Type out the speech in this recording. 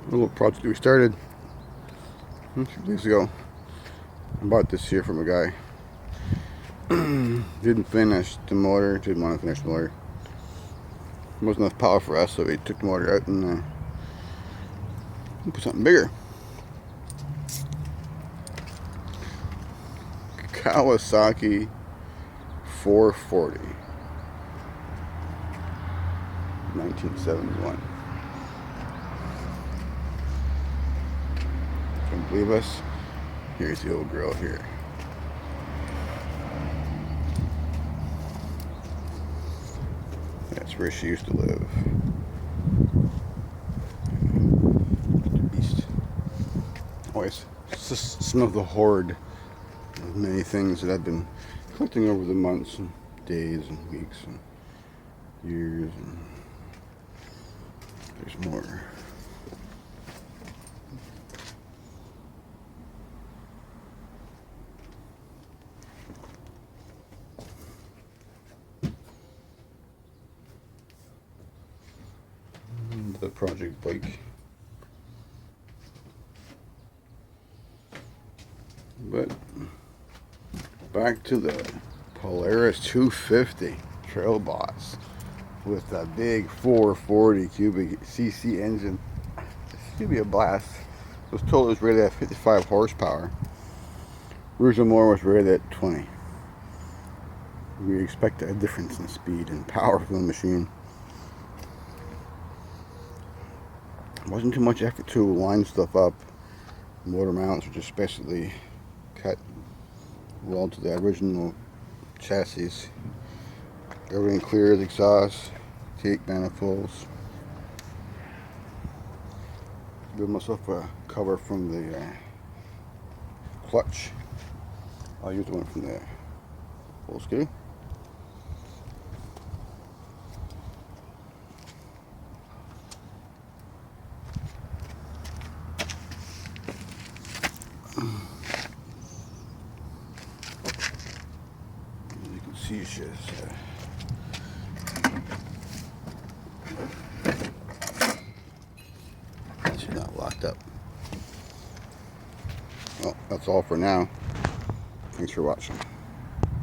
A little project we started a few days ago. I bought this here from a guy. Didn't finish the motor, didn't want to finish the motor. Wasn't enough power for us, so we took the motor out and put something bigger. Kawasaki 440, 1971. Can't believe us. Here's the old girl here. That's where she used to live. Beast. Always some of the hoard of many things that I've been collecting over the months and days and weeks and years. And there's more. The project bike. But back to the Polaris 250 Trail Boss with a big 440 cubic cc engine. This should be a blast. I was told it was rated at 55 horsepower. Original motor was rated at 20. We expect a difference in speed and power from the machine. Wasn't too much effort to line stuff up. Motor mounts were just specially cut well to the original chassis. Everything clear, the exhaust, take manifolds. Build myself a cover from the clutch. I'll use the one from the full screw. You can see it's just it's not locked up. Well, that's all for now. Thanks for watching.